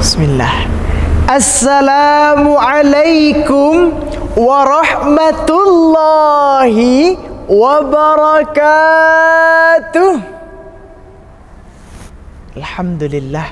Bismillah. Assalamualaikum warahmatullahi wabarakatuh. Alhamdulillah,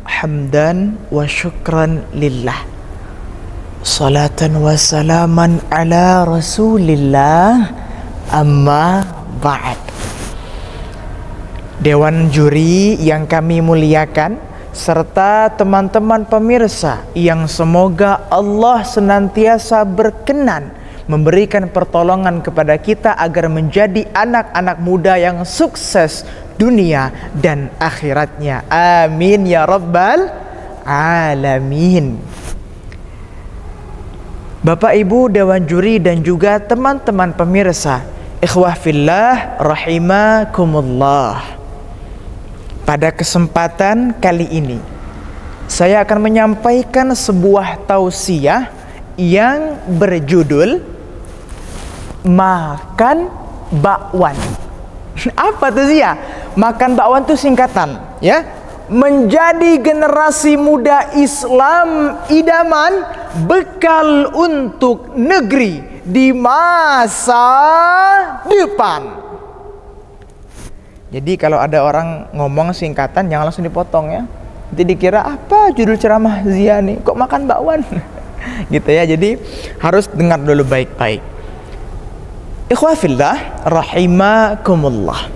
hamdan wa syukran lillah, salatan wa salaman ala rasulillah, amma ba'd. Dewan juri yang kami muliakan, serta teman-teman pemirsa yang semoga Allah senantiasa berkenan memberikan pertolongan kepada kita agar menjadi anak-anak muda yang sukses dunia dan akhiratnya. Amin ya rabbal alamin. Bapak Ibu Dewan Juri dan juga teman-teman pemirsa, ikhwah fillah rahimakumullah. Pada kesempatan kali ini saya akan menyampaikan sebuah tausiah yang berjudul Makan Bakwan. Apa tausiah? Makan bakwan itu singkatan, ya. Menjadi generasi muda Islam idaman, bekal untuk negeri di masa depan. Jadi kalau ada orang ngomong singkatan jangan langsung dipotong, ya. Nanti dikira apa judul ceramah Zia nih, kok makan bakwan? Gitu ya. Jadi harus dengar dulu baik-baik. Ikhwah fillah rahimakumullah.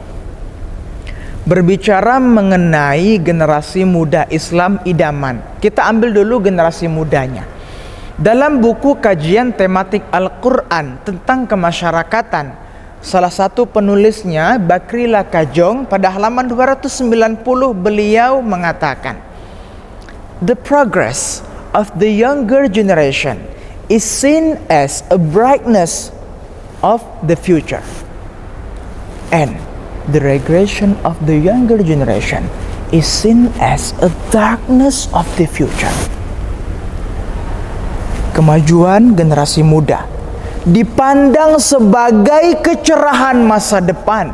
Berbicara mengenai generasi muda Islam idaman, kita ambil dulu generasi mudanya. Dalam buku kajian tematik Al-Quran tentang kemasyarakatan, salah satu penulisnya Bakri Lakajong pada halaman 290 beliau mengatakan, "The progress of the younger generation is seen as a brightness of the future, and the regression of the younger generation is seen as a darkness of the future." Kemajuan generasi muda dipandang sebagai kecerahan masa depan,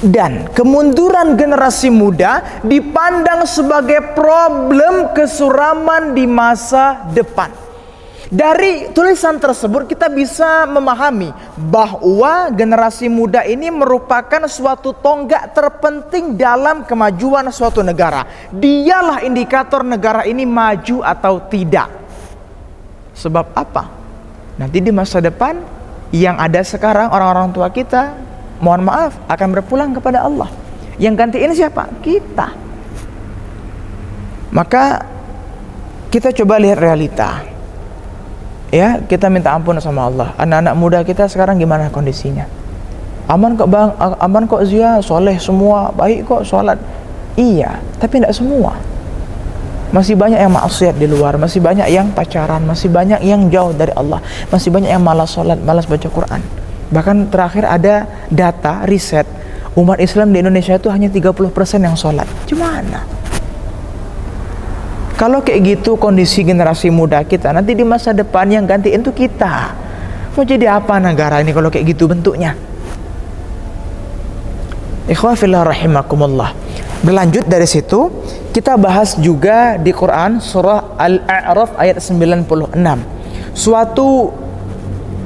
dan kemunduran generasi muda dipandang sebagai problem kesuraman di masa depan. Dari tulisan tersebut kita bisa memahami bahwa generasi muda ini merupakan suatu tonggak terpenting dalam kemajuan suatu negara. Dialah indikator negara ini maju atau tidak. Sebab apa? Nanti di masa depan yang ada sekarang orang-orang tua kita, mohon maaf, akan berpulang kepada Allah. Yang gantiin siapa? Kita. Maka kita coba lihat realita. Ya, kita minta ampun sama Allah. Anak-anak muda kita sekarang gimana kondisinya? Aman kok bang? Aman kok Zia? Soleh semua, baik kok, sholat. Iya, tapi tidak semua. Masih banyak yang maksiat di luar, masih banyak yang pacaran, masih banyak yang jauh dari Allah, masih banyak yang malas sholat, malas baca Quran. Bahkan terakhir ada data riset, umat Islam di Indonesia itu hanya 30% yang sholat. Gimana? Kalau kayak gitu kondisi generasi muda kita, nanti di masa depan yang gantiin itu kita. Mau jadi apa negara ini kalau kayak gitu bentuknya? Ikhwah fillah rahimakumullah. Berlanjut dari situ, kita bahas juga di Quran surah Al-A'raf ayat 96. Suatu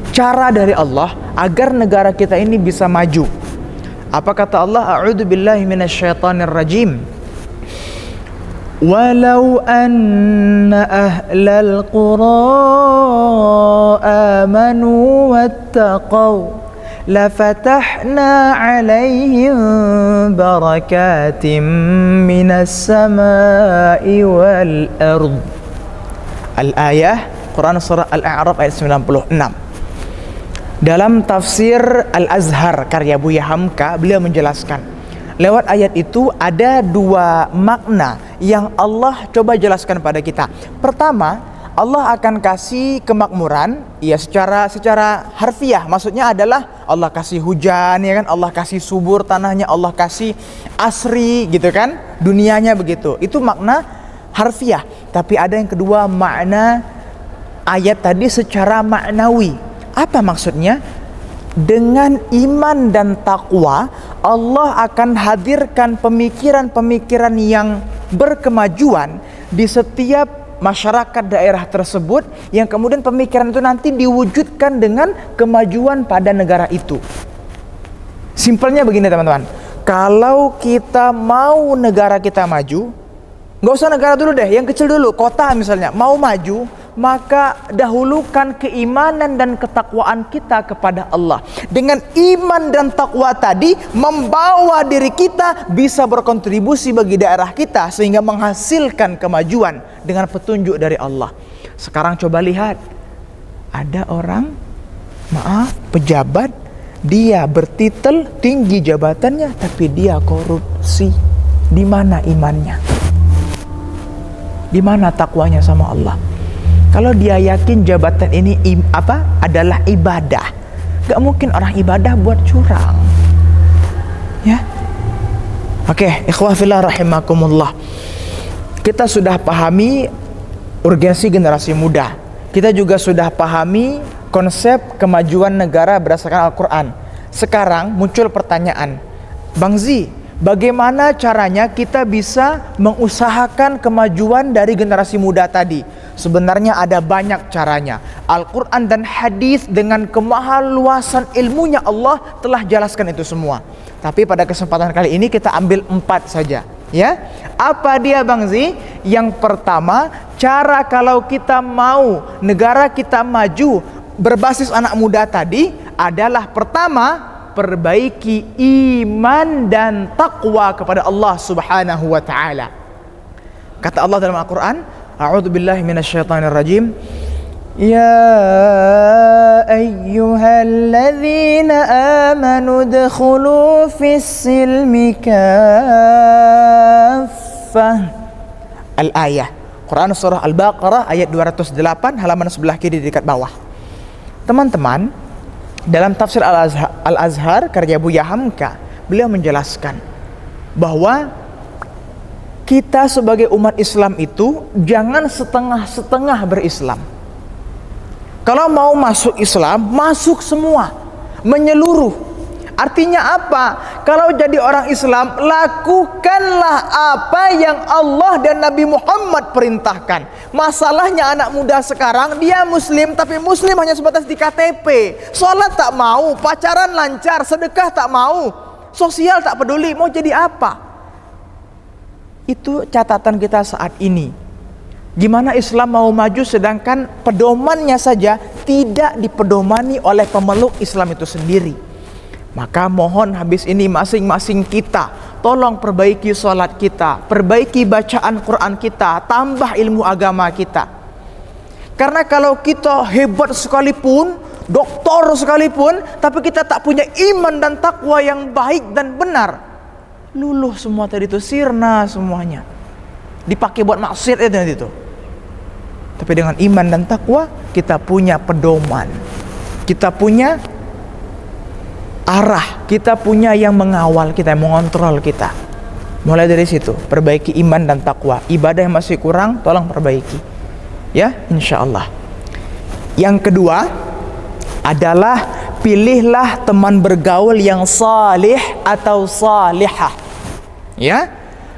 cara dari Allah agar negara kita ini bisa maju. Apa kata Allah? A'udzu billahi minasyaitonir rajim. Walau anna ahlal qura amanu wattaqaw lafatahna alaihim barakatim minas samai wal ard. Al-ayah Quran surah Al-A'raf ayat 96. Dalam tafsir Al-Azhar karya Buya Hamka, beliau menjelaskan lewat ayat itu ada dua makna yang Allah coba jelaskan pada kita. Pertama, Allah akan kasih kemakmuran, ya secara harfiah, maksudnya adalah Allah kasih hujan, ya kan, Allah kasih subur tanahnya, Allah kasih asri, gitu kan, dunianya begitu. Itu makna harfiah. Tapi ada yang kedua, makna ayat tadi secara maknawi. Apa maksudnya? Dengan iman dan takwa, Allah akan hadirkan pemikiran-pemikiran yang berkemajuan di setiap masyarakat daerah tersebut, yang kemudian pemikiran itu nanti diwujudkan dengan kemajuan pada negara itu. Simpelnya begini teman-teman, kalau kita mau negara kita maju, nggak usah negara dulu deh, yang kecil dulu, kota misalnya, mau maju, maka dahulukan keimanan dan ketakwaan kita kepada Allah. Dengan iman dan takwa tadi membawa diri kita bisa berkontribusi bagi daerah kita sehingga menghasilkan kemajuan dengan petunjuk dari Allah. Sekarang coba lihat, ada orang, pejabat, dia bertitel tinggi jabatannya tapi dia korupsi. Di mana imannya? Di mana takwanya sama Allah? Kalau dia yakin jabatan ini adalah ibadah, gak mungkin orang ibadah buat curang. Ya, oke, ikhwah fillah rahimakumullah. Kita sudah pahami urgensi generasi muda. Kita juga sudah pahami konsep kemajuan negara berdasarkan Al-Quran. Sekarang muncul pertanyaan, Bang Zi, bagaimana caranya kita bisa mengusahakan kemajuan dari generasi muda tadi? Sebenarnya ada banyak caranya. Al-Quran dan hadis dengan kemahaluasan ilmunya Allah telah jelaskan itu semua. Tapi pada kesempatan kali ini kita ambil 4 saja. Ya, apa dia Bang Zi? Yang pertama, cara kalau kita mau negara kita maju berbasis anak muda tadi adalah pertama, perbaiki iman dan takwa kepada Allah Subhanahu wa taala. Kata Allah dalam Al-Qur'an, A'udzu billahi minasyaitonir rajim. Ya ayyuhalladzina amanu udkhulu fis-silmi kaffah. Al-ayah. Quran surah Al-Baqarah ayat 208 halaman sebelah kiri di dekat bawah. Teman-teman, dalam tafsir Al-Azhar karya Buya Hamka, beliau menjelaskan bahwa kita sebagai umat Islam itu jangan setengah-setengah berislam. Kalau mau masuk Islam, masuk semua, menyeluruh. Artinya apa? Kalau jadi orang Islam, lakukanlah apa yang Allah dan Nabi Muhammad perintahkan. Masalahnya anak muda sekarang, dia muslim, tapi muslim hanya sebatas di KTP. Sholat tak mau, pacaran lancar, sedekah tak mau, sosial tak peduli, mau jadi apa? Itu catatan kita saat ini. Gimana Islam mau maju sedangkan pedomannya saja tidak dipedomani oleh pemeluk Islam itu sendiri. Maka mohon habis ini masing-masing kita tolong perbaiki sholat kita, perbaiki bacaan Quran kita, tambah ilmu agama kita. Karena kalau kita hebat sekalipun, doktor sekalipun, tapi kita tak punya iman dan takwa yang baik dan benar, luluh semua tadi itu, sirna semuanya, dipakai buat maksiat itu. Tapi dengan iman dan takwa kita punya pedoman, kita punya arah, kita punya yang mengawal kita, yang mengontrol kita. Mulai dari situ, perbaiki iman dan takwa. Ibadah yang masih kurang, tolong perbaiki, ya, insya Allah. Yang kedua adalah pilihlah teman bergaul yang salih atau salihah. Ya,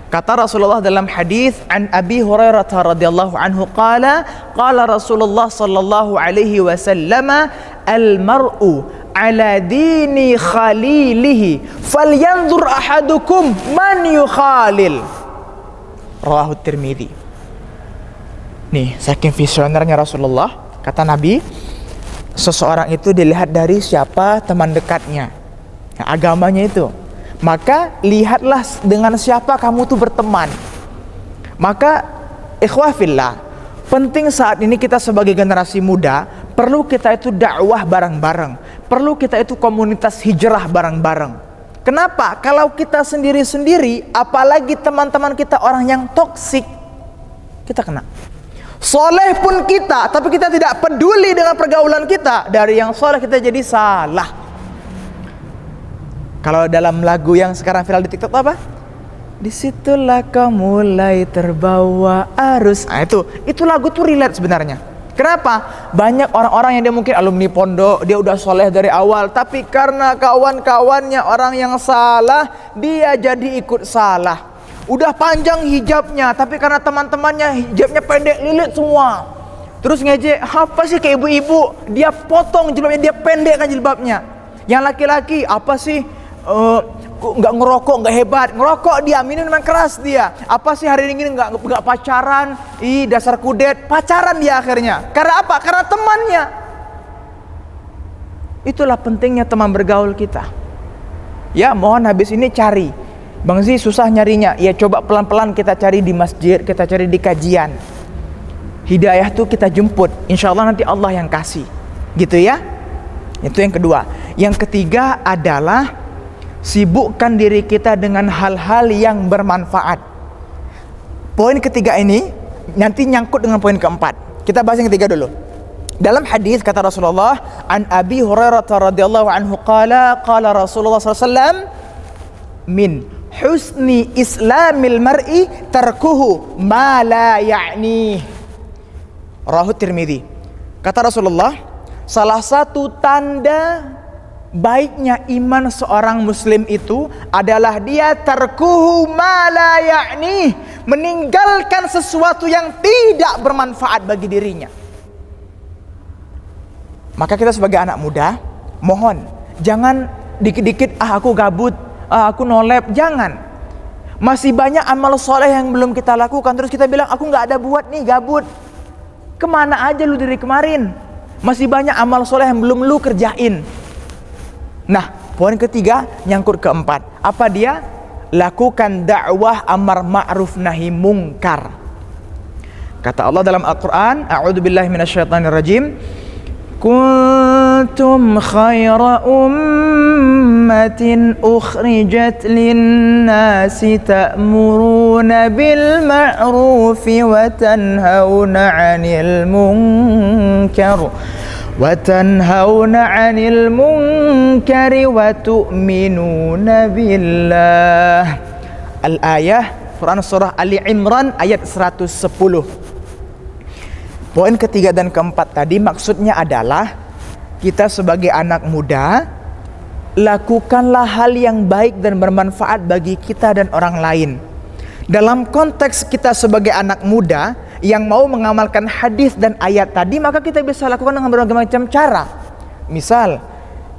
kata Rasulullah dalam hadis an Abi Hurairah radhiyallahu anhu qala Rasulullah sallallahu alaihi wasallam al-mar'u ala dini khalilihi falyanzur ahadukum man yukhalil. Rawahu Tirmidzi. Nih, saking visionernya Rasulullah, kata Nabi, seseorang itu dilihat dari siapa teman dekatnya, agamanya itu. Maka lihatlah dengan siapa kamu tuh berteman. Maka ikhwah fillah, penting saat ini kita sebagai generasi muda, perlu kita itu dakwah bareng-bareng, perlu kita itu komunitas hijrah bareng-bareng. Kenapa? Kalau kita sendiri-sendiri, apalagi teman-teman kita orang yang toksik, kita kena. Soleh pun kita, tapi kita tidak peduli dengan pergaulan kita. Dari yang soleh kita jadi salah. Kalau dalam lagu yang sekarang viral di TikTok apa? Disitulah kau mulai terbawa arus. Nah, itu lagu tuh relate sebenarnya. Kenapa? Banyak orang-orang yang dia mungkin alumni pondok, dia udah soleh dari awal, tapi karena kawan-kawannya orang yang salah, dia jadi ikut salah. Udah panjang hijabnya, tapi karena teman-temannya hijabnya pendek, lilit semua. Terus ngejek, apa sih kayak ibu-ibu? Dia potong jilbabnya, dia pendekkan jilbabnya. Yang laki-laki, apa sih? Nggak ngerokok, nggak hebat. Ngerokok dia, minuman keras dia. Apa sih hari ini nggak pacaran? Ih, dasar kudet. Pacaran dia akhirnya. Karena apa? Karena temannya. Itulah pentingnya teman bergaul kita. Ya, mohon habis ini cari. Bang Zi susah nyarinya. Ya coba pelan-pelan kita cari di masjid, kita cari di kajian. Hidayah tuh kita jemput. Insya Allah nanti Allah yang kasih. Gitu ya. Itu yang kedua. Yang ketiga adalah sibukkan diri kita dengan hal-hal yang bermanfaat. Poin ketiga ini nanti nyangkut dengan poin keempat. Kita bahas yang ketiga dulu. Dalam hadis kata Rasulullah, an Abi Hurairah radhiyallahu anhu qala Rasulullah sallallahu alaihi wasallam, min husni islamil mar'i tarkuhu ma la ya'ni. Rawahu Tirmidzi. Kata Rasulullah, salah satu tanda baiknya iman seorang muslim itu adalah dia tarkuhu ma la ya'ni, meninggalkan sesuatu yang tidak bermanfaat bagi dirinya. Maka kita sebagai anak muda, mohon jangan dikit-dikit aku gabut, aku nolep, jangan. Masih banyak amal soleh yang belum kita lakukan, terus kita bilang aku nggak ada buat nih, gabut. Kemana aja lu dari kemarin? Masih banyak amal soleh yang belum lu kerjain. Nah, poin ketiga nyangkut keempat. Apa dia? Lakukan dakwah amar ma'ruf nahi mungkar. Kata Allah dalam Al-Quran, a'udzubillahi minasyaitonirrajim, kuntum khaira ummatin ukhrijat linnasi ta'muruna bil ma'rufi wa tanhauna 'anil munkar wa tu'minuna billah. Al-ayah Quran surah Ali Imran ayat 110. Poin ketiga dan keempat tadi maksudnya adalah kita sebagai anak muda, lakukanlah hal yang baik dan bermanfaat bagi kita dan orang lain. Dalam konteks kita sebagai anak muda yang mau mengamalkan hadis dan ayat tadi, maka kita bisa lakukan dengan berbagai macam cara. Misal,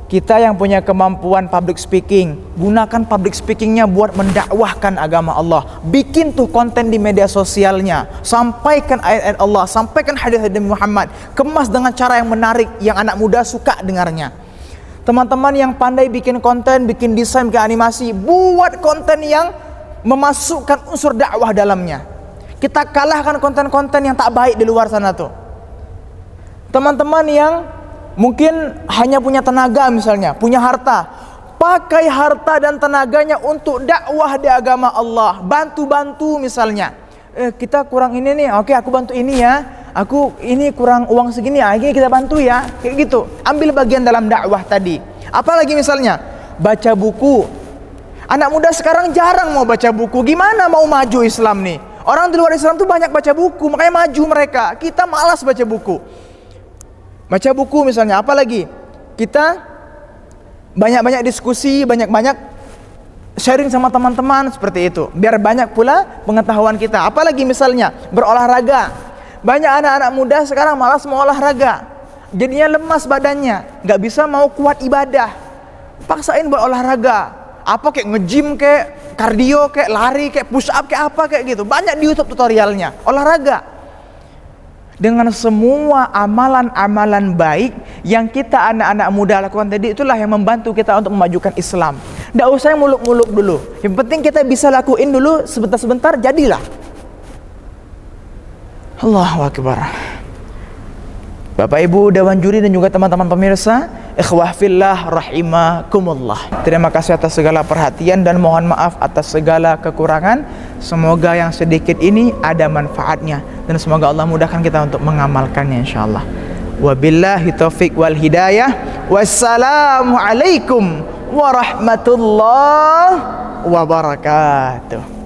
kita yang punya kemampuan public speaking, gunakan public speakingnya buat mendakwahkan agama Allah. Bikin tuh konten di media sosialnya, sampaikan ayat-ayat Allah, sampaikan hadis-hadis Muhammad, kemas dengan cara yang menarik, yang anak muda suka dengarnya. Teman-teman yang pandai bikin konten, bikin desain, bikin animasi, buat konten yang memasukkan unsur dakwah dalamnya. Kita kalahkan konten-konten yang tak baik di luar sana tuh. Teman-teman yang mungkin hanya punya tenaga misalnya, punya harta, pakai harta dan tenaganya untuk dakwah di agama Allah. Bantu-bantu misalnya, kita kurang ini nih, oke aku bantu ini ya, aku ini kurang uang segini ya, ini kita bantu ya, kayak gitu. Ambil bagian dalam dakwah tadi. Apalagi misalnya baca buku. Anak muda sekarang jarang mau baca buku. Gimana mau maju Islam nih? Orang di luar Islam tuh banyak baca buku, makanya maju mereka. Kita malas baca buku. Baca buku misalnya, apalagi kita banyak-banyak diskusi, banyak-banyak sharing sama teman-teman seperti itu, biar banyak pula pengetahuan kita. Apalagi misalnya berolahraga. Banyak anak-anak muda sekarang malas mau olahraga, jadinya lemas badannya, nggak bisa mau kuat ibadah. Paksain buat olahraga, apa kayak nge-gym, kayak kardio, kayak lari, kayak push up, kayak apa kayak gitu. Banyak di YouTube tutorialnya olahraga. Dengan semua amalan-amalan baik yang kita anak-anak muda lakukan tadi, itulah yang membantu kita untuk memajukan Islam. Nggak usah yang muluk-muluk dulu. Yang penting kita bisa lakuin dulu sebentar-sebentar, jadilah. Allahu Akbar. Bapak Ibu Dewan Juri dan juga teman-teman pemirsa, ikhwah fillah rahimakumullah. Terima kasih atas segala perhatian dan mohon maaf atas segala kekurangan. Semoga yang sedikit ini ada manfaatnya dan semoga Allah mudahkan kita untuk mengamalkannya insyaallah. Wabillahi taufiq wal hidayah. Wassalamualaikum warahmatullahi wabarakatuh.